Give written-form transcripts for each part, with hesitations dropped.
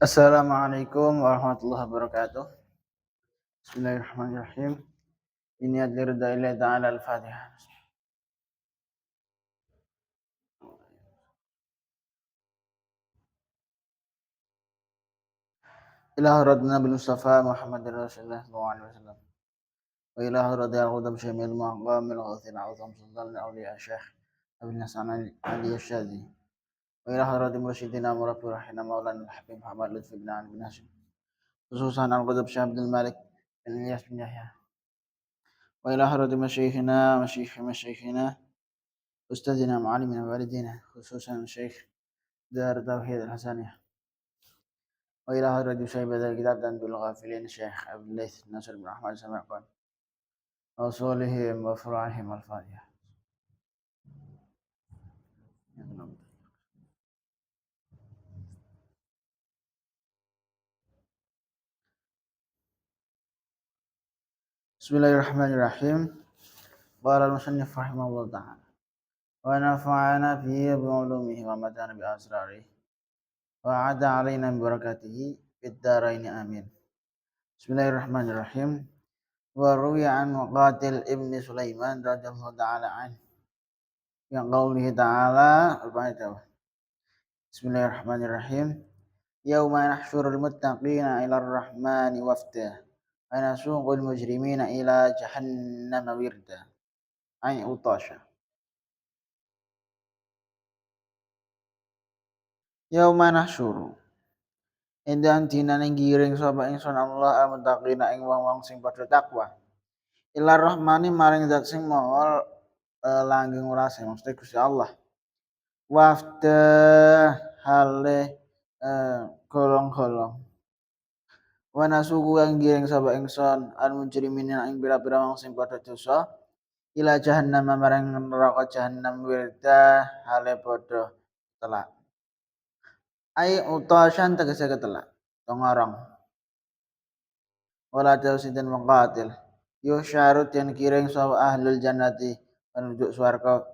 Assalamualaikum warahmatullahi wabarakatuh. Bismillahirrahmanirrahim. Ini ridha illahi ta'ala al-Fatihah. Ilah radna bil Mustafa Muhammad Rasulullah sallallahu alaihi wasallam. Wa ilah radha al-qudam syamil maqamil ghafil a'udham sultan awliya syekh Abil Hasan Ali Asyadi. Wa ilah radha mursyidina murabbi rahina maulana al-habib Muhammad Lutfi bin Ali bin Hashim. Khususan al-qudab Syekh Abdul Malik bin Ilyas bin Yahya. Wa ilah radha masyayikhina Ustazina ma'alimina walidina khususan Syekh Dar Tauhid Al-Hasaniyah. Wa ila hadrati syaibat al-kitab dan bil ghafilin Syekh Abdul Laith Nasir bin Ahmad Samarqand. Wa salihim wa furahim al-Fatihah. Bismillahirrahmanirrahim. Qala al-musannif rahimahullah ta'ala. Wa nafa'ana fihi bi ulumihi wa matana bi asrarihi. Wa 'ada 'alaina bi barakatihi fid dharain amin. Bismillahirrahmanirrahim. Wa ruwiya an Muqatil ibni Sulaiman radhiyallahu ta'ala an. Yang qaulihi ta'ala Bismillahirrahmanirrahim. Yauma nahsyurul muttaqina ila ar-rahmani wafda. Wa nasuqul mujrimina ila jahannam wirda. Ai utasha. Yauma nahsyuru. Endan dinane giring sapa ingsun Allah al-muttaqina ing wong-wong sing padha takwa. Ila rahmani maring zat sing maha langgeng urase maksudnya Gusti Allah. Wafda hale golong-golong. Wa nasuku yang giring sapa ingsun al mujrimina ing pira-pira wong sing padha dosa ila jahannam marang neraka jahannam wirda hale padha telak. Ai utasan tegese ketelak tongorong. Wala tausidin muqatil. Yusyarut yang kiring sapa ahlul jannati menuju swarga.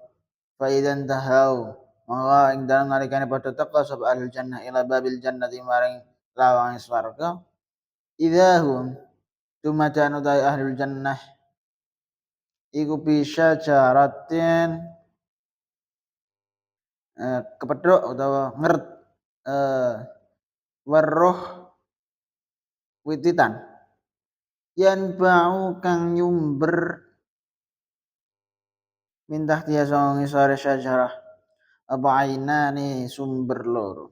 Fa idzan tahau maka ing dalem nalikane padha teka sapa ahlul jannah ila babil jannati maring lawang swarga. Idahum tumacan utai ahlul jannah iku bisa jaratin kepedhok utawa ngert weruh wititan yan bau kang nyumber mintah tiya sanga ngisore syajarah apa ainane sumber loro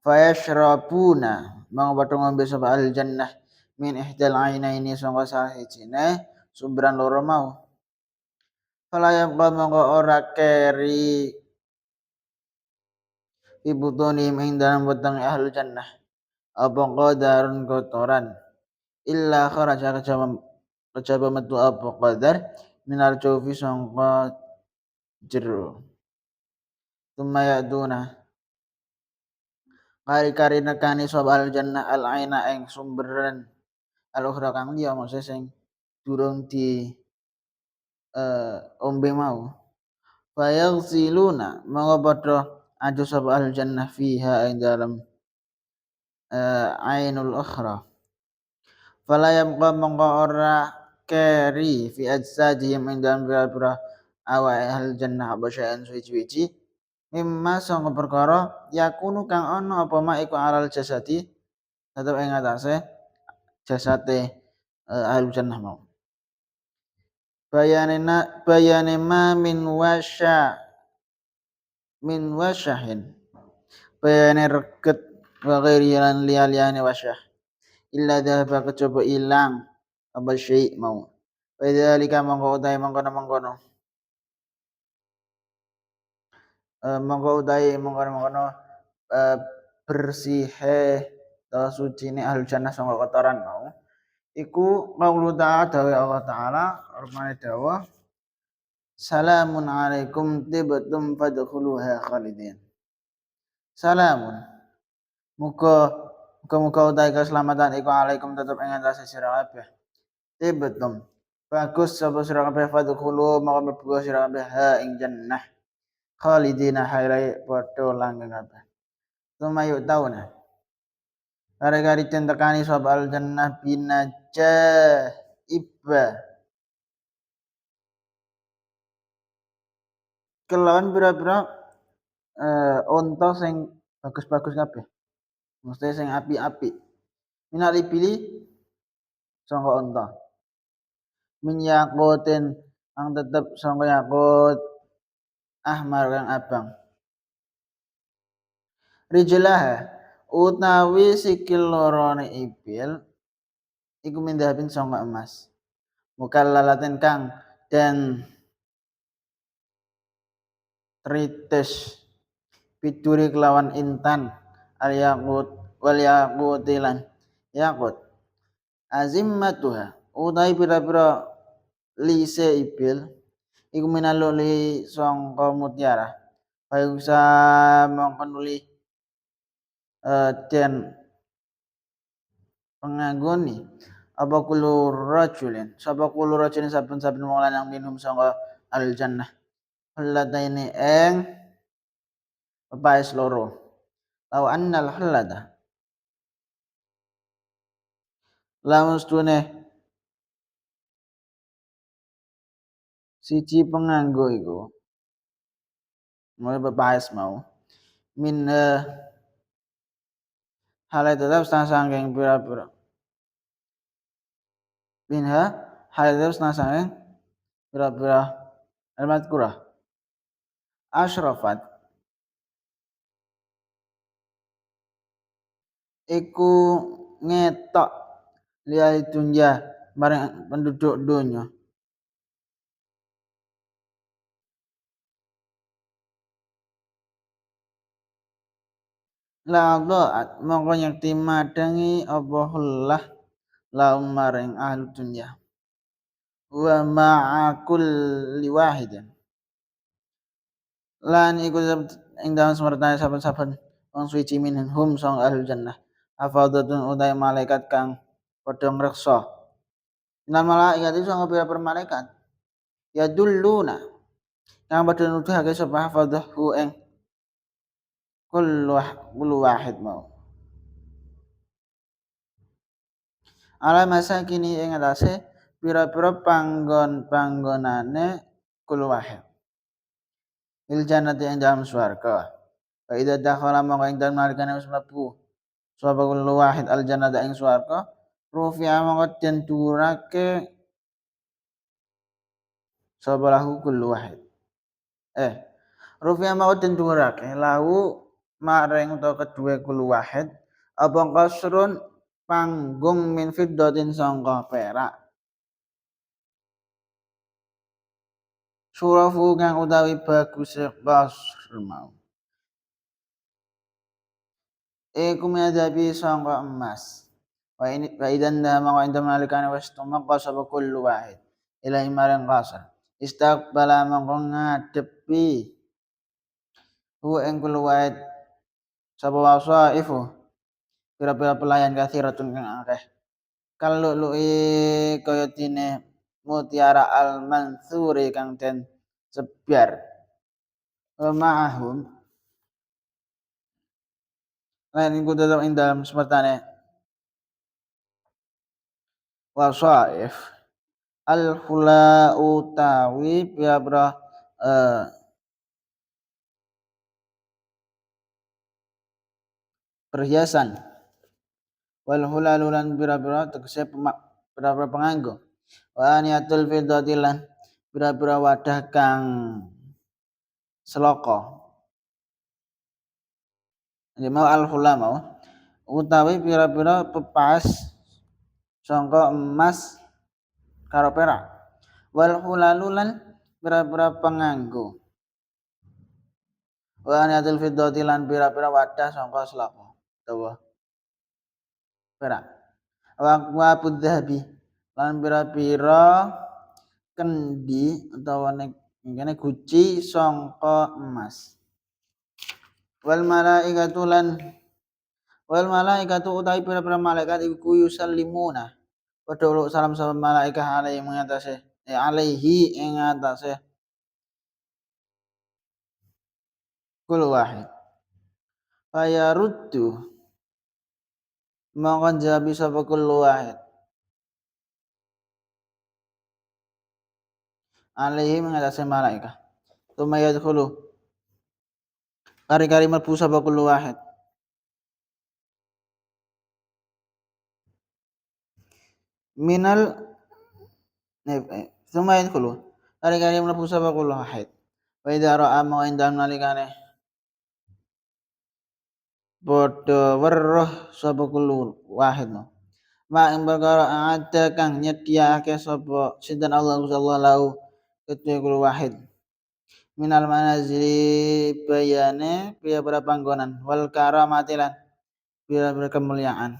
fayashrabuna mangko padha ngombe sapa al jannah min ihdal ainaini sanga salah sijine sumberan loro mau fala yabqa mangko ora keri ibutoni ing dalam weteng ahlul jannah apa qadarun kotoran illa kharaja kejaba metu apa qadar minal jawfi sangka jero tumaya duna kari-kari nekani sapa al jannah al aina ing sumberan al ukhra kang liya maksud sing durung di ombe mau fayaghsiluna mangko padha adu sapa al jannah fiha ing dalam ainul ukhra fala yabqa mangko ora keri fi ajsadihim ing dalam pira-pira awake al jannah apa syai'an suci-suci mimma sangka perkara yakunu kang ana apa ma iku alal jasadi tetep ing atase jasate ahli jannah mau bayane ma min wasyahin bayane reget wa ghairi lan liyane wasyah illa dhahaba kejaba ilang apa syai' mau wa dzalika mangko utahe mangkono bersihe atau sucine ahli jannah sangka kotoran mau iku qaulu ta'ala dawe Allah taala rupane dawuh salamun alaikum tibtum fadkhuluha khalidin salamun muga utahe keselamatan iku alaikum tetep ing atase sira kabeh tibtum bagus sapa sira kabeh fadkhulu maka mlebu sira kabeh ha ing jannah khalidina hairai padha langgeng kabeh. Tumayuk tauna. Kari-kari tentekani sapa al jannah ibba kelawan pira-pira unta sing bagus-bagus kabeh. Mesti sing apik-apik. Minal ibili sangka unta. Min yaqutin ang tetep sangka yakut ahmar kang abang. Rijlah utawi sikil lorone ibil iku mindhabin sangka emas. Mukallalatin kang den tritis piduri kelawan intan al yaqut wal yaqutilan yaqut azimmatuha utawi pira-pira lise ibil iku minaluli sangka mutiara bayusa mongko nuli den penganggoni apa kulo rajulin saben-saben wong lanang minhum sangka al jannah alladaini eng pepaes loro law annal halada lamustune siji penganggo iku mulai pepaes mau min halai tetap sangking pira-pira minha halai tetap sangking pira-pira almat kurah asyrafat iku ngetok lihat dunya bareng penduduk dunya la dhaat mongko nyekti madangi apa hullah laum maring ahli dunya wa ma'akul liwahidin lan iku ing dalam semertane saben-saben wong suci minhum sang ahli jannah afadatun utai malaikat kang padha ngreksa lan malaikat itu sang pira malaikat ya dulluna kang padha nuduhake sapa hafadhahu ing kullu wahid mau ala masa kini ing atase pira-pira panggonane kullu wahid il jannati ing dalam swarga fa idza dakhala mongko ing dalem nalikane wis mlebu sapa kullu wahid al jannata ing swarga rufi'a mongko den durake sapa lahu kullu wahid rufi'a mongko den durake lahu maring utawa kedue kullu wahid apa kasrun panggung min fiddatin sangka perak surafu kang utawi bagus kasr mau iku madhabi sangka emas wa idan da mangko ing nalikane wis tumeka sapa kullu wahid ilahi marang kasar istaqbala mangko ngadepi hu ing kullu wahid sapa wasaifu pira-pira pelayan kathiratun kang akeh kalau lu'i kaya dene mutiara al mansuri kang den sebar ma'ahum lan iku tetep ing dalam semertane wasaif al hula utawi pira-pira perhiasan wal hulalu lan pira-pira tegese pira-pira penganggo wa aniyatul fiddati lan pira-pira wadah kang seloko mau al hula mau utawi pira-pira pepas sangka emas karo perak wal hulalu lan pira-pira penganggo wa aniyatul fiddati lan pira-pira wadah sangka seloko utawa perak wa pudhabi lan pira-pira kendi utawa ngene guci sangka emas wal malaikatu utawi pira-pira malaikat iku yusallimuna padha salam sama malaikat alaihi mengatasi alaihi ing atase kul wahid fayaruddu mongko jabi sapa kullu wahid alaihi mengatasi malaikah tsumma yadkhulu kari-kari mlebu sapa kullu wahid minal tsumma yadkhulu kari-kari mlebu sapa kullu wahid wa idza ra'a ma indam nalikane padha weruh sapa kullu wahid ma ing perkara ada kang nyediakake sapa sinten Allah lahu kedue kullu wahid minal manazili bayane pira-pira panggonan wal karamati lan pira-pira kemuliaan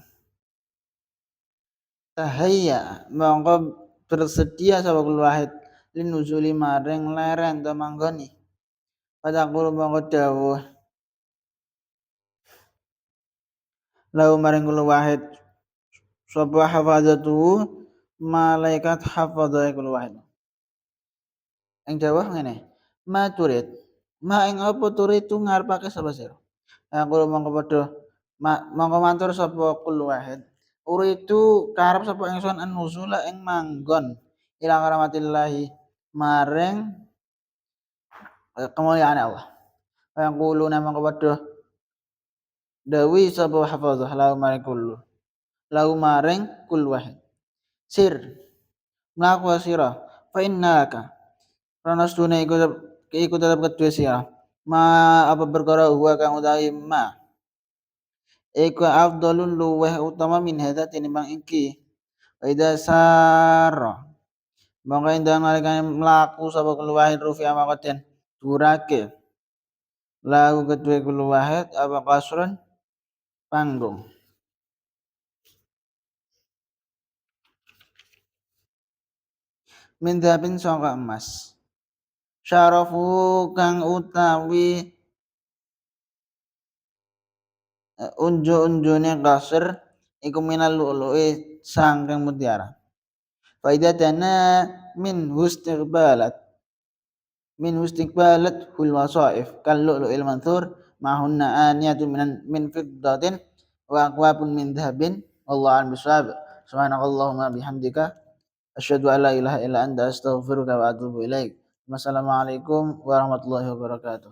tahayya mongko bersedia sapa kullu wahid linuzuli maring leren ta manggoni pada kulo mongko dawuh lau maring kullu wahid sapa hafazatu malaikat hafadzah kullu wahid ing dawuh ngene ma turid ma ing apa turid tu ngarepake sapa sira aku mongko padha mongko matur sapa kullu wahid uridu karep sapa ingsun an-nuzula ing manggon ila rahmatillahi maring kemuliaan Allah yang kulo mongko padha dawi sapa hafadzah lau maring kullu wahid sir mlaku sira fa innaka Rono sedune iku tetep kedue sira. Ma apa perkara huwa kang utawi ma. Iku afdalun luweh utama min hadza tinimbang iki. Wa idza sarra. Mongko endang nalikane mlaku sapa keluwahid rufi amaqaten durake. Lahu kedue keluwahid apa kasrun panggung. Min dzabin sangka emas. Syarafu kang utawi unju-unjune kasir iku minal lu'lu'i sangkeng mutiara. Fa dana min istiqbalat hul wasaif kal lu'lu'il mansur mahunna aniyatu min fiddatin wa aqwabun min dhahabin wallahu a'lam bishawab. Subhanakallahumma bihamdika asyhadu an la ilaha illa anta astaghfiruka wa atubu ilaik. Wassalamualaikum warahmatullahi wabarakatuh.